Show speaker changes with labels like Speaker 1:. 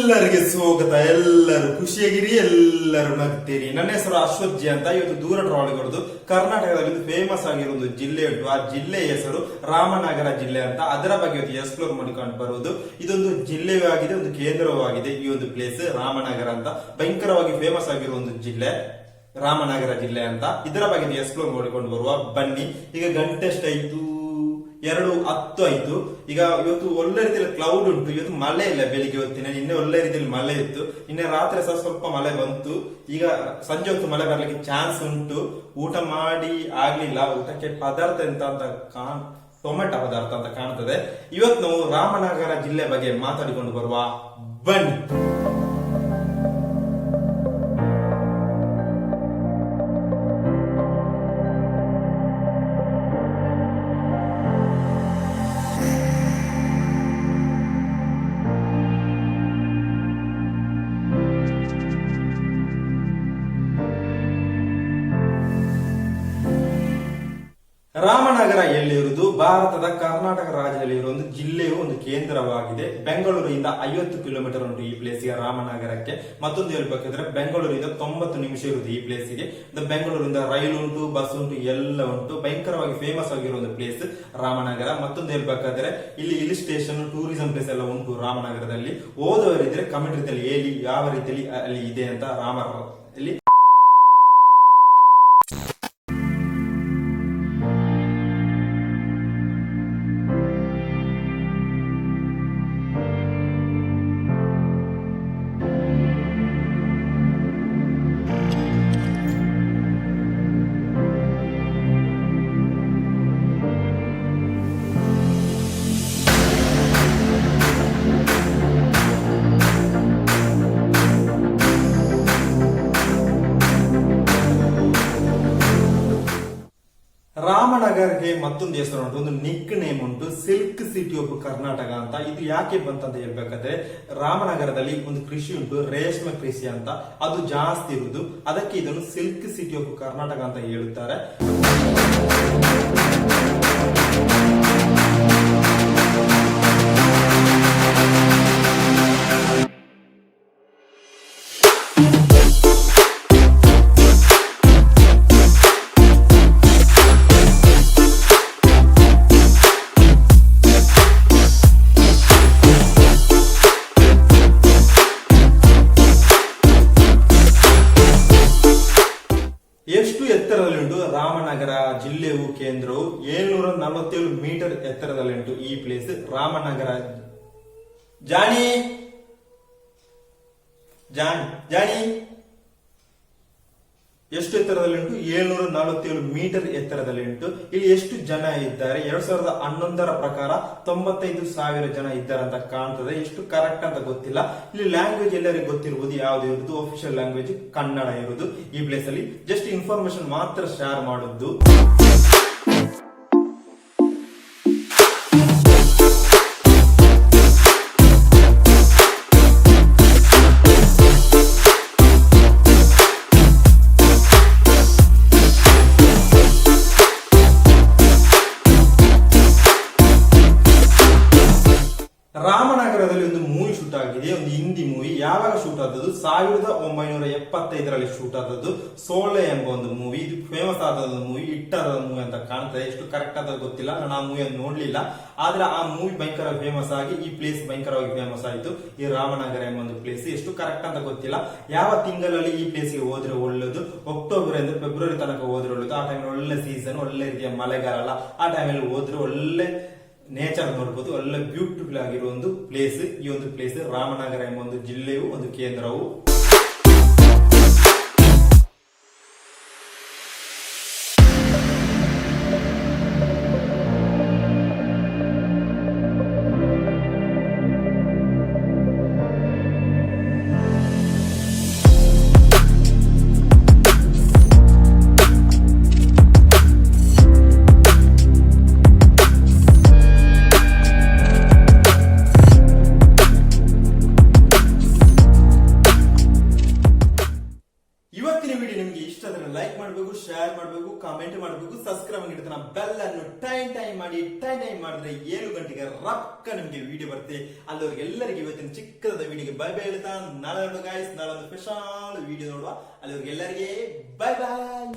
Speaker 1: ಎಲ್ಲರಿಗೆ ಸ್ವಾಗತ. ಎಲ್ಲರೂ ಖುಷಿಯಾಗಿರಿ, ಎಲ್ಲರೂ ನಗ್ತೀರಿ. ನನ್ನ ಹೆಸರು ಅಶ್ವಥ್ ಜಿ ಅಂತ. ಇವತ್ತು ದೂರ ಟ್ರಾವಲಿಗರದು ಕರ್ನಾಟಕದಲ್ಲಿ ಫೇಮಸ್ ಆಗಿರೋ ಒಂದು ಜಿಲ್ಲೆ ಉಂಟು. ಆ ಜಿಲ್ಲೆಯ ಹೆಸರು ರಾಮನಗರ ಜಿಲ್ಲೆ ಅಂತ. ಅದರ ಬಗ್ಗೆ ಇವತ್ತು ಎಕ್ಸ್ಪ್ಲೋರ್ ಮಾಡಿಕೊಂಡು ಬರುವುದು. ಇದೊಂದು ಜಿಲ್ಲೆಯೂ ಆಗಿದೆ, ಒಂದು ಕೇಂದ್ರವೂ ಆಗಿದೆ. ಈ ಒಂದು ಪ್ಲೇಸ್ ರಾಮನಗರ ಅಂತ ಭಯಂಕರವಾಗಿ ಫೇಮಸ್ ಆಗಿರೋ ಒಂದು ಜಿಲ್ಲೆ ರಾಮನಗರ ಜಿಲ್ಲೆ ಅಂತ. ಇದರ ಬಗ್ಗೆ ಎಕ್ಸ್ಪ್ಲೋರ್ ಮಾಡಿಕೊಂಡು ಬರುವ ಬನ್ನಿ. ಈಗ ಗಂಟೆ ಎಷ್ಟಾಯ್ತು? 2:10 ಆಯ್ತು. ಈಗ ಇವತ್ತು ಒಳ್ಳೆ ರೀತಿಯಲ್ಲಿ ಕ್ಲೌಡ್ ಉಂಟು. ಇವತ್ತು ಮಳೆ ಇಲ್ಲ ಬೆಳಿಗ್ಗೆ ಹೊತ್ತಿನ. ನಿನ್ನೆ ಒಳ್ಳೆ ರೀತಿಯಲ್ಲಿ ಮಳೆ ಇತ್ತು. ನಿನ್ನೆ ರಾತ್ರಿ ಸಹ ಸ್ವಲ್ಪ ಮಳೆ ಬಂತು. ಈಗ ಸಂಜೆ ಹೊತ್ತು ಮಳೆ ಬರ್ಲಿಕ್ಕೆ ಚಾನ್ಸ್ ಉಂಟು. ಊಟ ಮಾಡಿ ಆಗ್ಲಿಲ್ಲ. ಊಟಕ್ಕೆ ಪದಾರ್ಥ ಎಂತ ಅಂತ ಟೊಮೆಟೊ ಪದಾರ್ಥ ಅಂತ ಕಾಣ್ತದೆ. ಇವತ್ತು ನಾವು ರಾಮನಗರ ಜಿಲ್ಲೆ ಬಗ್ಗೆ ಮಾತಾಡಿಕೊಂಡು ಬರುವ ಬನ್ನಿ. ರಾಮನಗರ ಎಲ್ಲಿರುವುದು? ಭಾರತದ ಕರ್ನಾಟಕ ರಾಜ್ಯದಲ್ಲಿ ಇರುವ ಒಂದು ಜಿಲ್ಲೆಯು ಒಂದು ಕೇಂದ್ರವಾಗಿದೆ. ಬೆಂಗಳೂರಿಂದ 50 ಕಿಲೋಮೀಟರ್ ಉಂಟು ಈ ಪ್ಲೇಸ್ಗೆ, ರಾಮನಗರಕ್ಕೆ. ಮತ್ತೊಂದು ಹೇಳ್ಬೇಕಂದ್ರೆ ಬೆಂಗಳೂರಿಂದ 90 ನಿಮಿಷ ಇರುವುದು ಈ ಪ್ಲೇಸ್ಗೆ. ಬೆಂಗಳೂರಿಂದ ರೈಲು ಉಂಟು, ಬಸ್ ಉಂಟು, ಎಲ್ಲ ಉಂಟು. ಭಯಂಕರವಾಗಿ ಫೇಮಸ್ ಆಗಿರೋ ಒಂದು ಪ್ಲೇಸ್ ರಾಮನಗರ. ಮತ್ತೊಂದು ಹೇಳ್ಬೇಕಾದ್ರೆ ಇಲ್ಲಿ ಹಿಲ್ ಸ್ಟೇಷನ್, ಟೂರಿಸಂ ಪ್ಲೇಸ್ ಎಲ್ಲ ಉಂಟು ರಾಮನಗರದಲ್ಲಿ. ಓದೋರಿದ್ರೆ ಕಮೆಂಟ್ ರೀತಿಯಲ್ಲಿ ಹೇಳಿ ಯಾವ ರೀತಿಯಲ್ಲಿ ಅಲ್ಲಿ ಇದೆ ಅಂತ. ಇಲ್ಲಿ ರಾಮನಗರ್ಗೆ ಮತ್ತೊಂದು ಹೆಸರು ಉಂಟು, ಒಂದು ನಿಕ್ ನೇಮ್ ಉಂಟು, ಸಿಲ್ಕ್ ಸಿಟಿ ಆಫ್ ಕರ್ನಾಟಕ ಅಂತ. ಇದು ಯಾಕೆ ಬಂತಂತ ಹೇಳ್ಬೇಕಾದ್ರೆ ರಾಮನಗರದಲ್ಲಿ ಒಂದು ಕೃಷಿ ಉಂಟು, ರೇಷ್ಮೆ ಕೃಷಿ ಅಂತ. ಅದು ಜಾಸ್ತಿ ಇರುವುದು, ಅದಕ್ಕೆ ಇದನ್ನು ಸಿಲ್ಕ್ ಸಿಟಿ ಆಫ್ ಕರ್ನಾಟಕ ಅಂತ ಹೇಳುತ್ತಾರೆ. ಎಷ್ಟು ಎತ್ತರದಲ್ಲಿ ಉಂಟು ರಾಮನಗರ ಜಿಲ್ಲೆಯು ಕೇಂದ್ರವು? 747 ಮೀಟರ್ ಎತ್ತರದಲ್ಲಿ ಉಂಟು ಈ ಪ್ಲೇಸ್ ರಾಮನಗರ. ಜಾನಿ ಎಷ್ಟು ಎತ್ತರದಲ್ಲಿ ಉಂಟು? 747 ಮೀಟರ್ ಎತ್ತರದಲ್ಲಿ ಉಂಟು. ಇಲ್ಲಿ ಎಷ್ಟು ಜನ ಇದ್ದಾರೆ? 2011ರ ಪ್ರಕಾರ 95,000 ಜನ ಇದ್ದಾರೆ ಅಂತ ಕಾಣ್ತದೆ. ಎಷ್ಟು ಕರೆಕ್ಟ್ ಅಂತ ಗೊತ್ತಿಲ್ಲ. ಇಲ್ಲಿ ಲ್ಯಾಂಗ್ವೇಜ್ ಎಲ್ಲರಿಗೂ ಗೊತ್ತಿರುವುದು ಯಾವ್ದು ಇರುವುದು? ಅಫಿಷಿಯಲ್ ಲ್ಯಾಂಗ್ವೇಜ್ ಕನ್ನಡ ಇರುವುದು ಈ ಪ್ಲೇಸ್ ಅಲ್ಲಿ. ಜಸ್ಟ್ ಇನ್ಫಾರ್ಮೇಶನ್ ಮಾತ್ರ ಶೇರ್ ಮಾಡುದು. ರಾಮನಗರದಲ್ಲಿ ಒಂದು ಮೂವಿ ಶೂಟ್ ಆಗಿದೆ, ಒಂದು ಹಿಂದಿ ಮೂವಿ. ಯಾವಾಗ ಶೂಟ್ ಆದದ್ದು? 1975ರಲ್ಲಿ ಶೂಟ್ ಆದದ್ದು. ಸೋಳೆ ಎಂಬ ಒಂದು ಮೂವಿ. ಇದು ಫೇಮಸ್ ಆದ ಮೂವಿ, ಹಿಟ್ಟಾದ ಮೂವಿ ಅಂತ ಕಾಣ್ತದೆ. ಎಷ್ಟು ಕರೆಕ್ಟ್ ಆದ ಗೊತ್ತಿಲ್ಲ, ನಾನು ಆ ಮೂವಿಯನ್ನು ನೋಡ್ಲಿಲ್ಲ. ಆದ್ರೆ ಆ ಮೂವಿ ಭಯಂಕರ ಫೇಮಸ್ ಆಗಿ ಈ ಪ್ಲೇಸ್ ಭಯಂಕರವಾಗಿ ಫೇಮಸ್ ಆಯಿತು. ಈ ರಾಮನಗರ ಎಂಬ ಒಂದು ಪ್ಲೇಸ್. ಎಷ್ಟು ಕರೆಕ್ಟ್ ಅಂತ ಗೊತ್ತಿಲ್ಲ. ಯಾವ ತಿಂಗಳಲ್ಲಿ ಈ ಪ್ಲೇಸ್ಗೆ ಹೋದ್ರೆ ಒಳ್ಳೇದು? ಅಕ್ಟೋಬರ್ ಇಂದ ಫೆಬ್ರವರಿ ತನಕ ಹೋದ್ರೆ ಒಳ್ಳೇದು. ಆ ಟೈಮಲ್ಲಿ ಒಳ್ಳೆ ಸೀಸನ್, ಒಳ್ಳೆ ರೀತಿಯ ಮಳೆಗಾಲ. ಆ ಟೈಮಲ್ಲಿ ಹೋದ್ರೆ ಒಳ್ಳೆ ನೇಚರ್ ನೋಡ್ಬೋದು. ಒಳ್ಳೆ ಬ್ಯೂಟಿಫುಲ್ ಆಗಿರೋ ಒಂದು ಪ್ಲೇಸ್ ಈ ಒಂದು ಪ್ಲೇಸ್ ರಾಮನಗರ ಎಂಬ ಒಂದು ಜಿಲ್ಲೆಯು ಒಂದು ಕೇಂದ್ರವು. ಶೇರ್ ಮಾಡಬೇಕು, ಕಾಮೆಂಟ್ ಮಾಡಬೇಕು, ಸಬ್ಸ್ಕ್ರೈಬ್ ಆಗಿರ್ತಾನ ಬೆಲ್ ಅನ್ನು ಟೈಮ್ ಮಾಡಿದ್ರೆ 7 ಗಂಟೆಗೆ ರೊಕ್ಕ ನಿಮ್ಗೆ ವಿಡಿಯೋ ಬರುತ್ತೆ. ಅಲ್ಲಿವರೆಗೆ ಎಲ್ಲರಿಗೆ ಇವತ್ತಿನ ಚಿಕ್ಕದ ವಿಡಿಯೋಗೆ ಬೈ ಬೈ ಹೇಳ್ತಾ ನಾಳೆ ಗಾಯ್ಸ್, ನಾಳೆ ಒಂದು ಸ್ಪೆಷಲ್ ವಿಡಿಯೋ ನೋಡುವ. ಅಲ್ಲಿವರೆಗೆ ಎಲ್ಲರಿಗೆ ಬೈ ಬಾಯ್.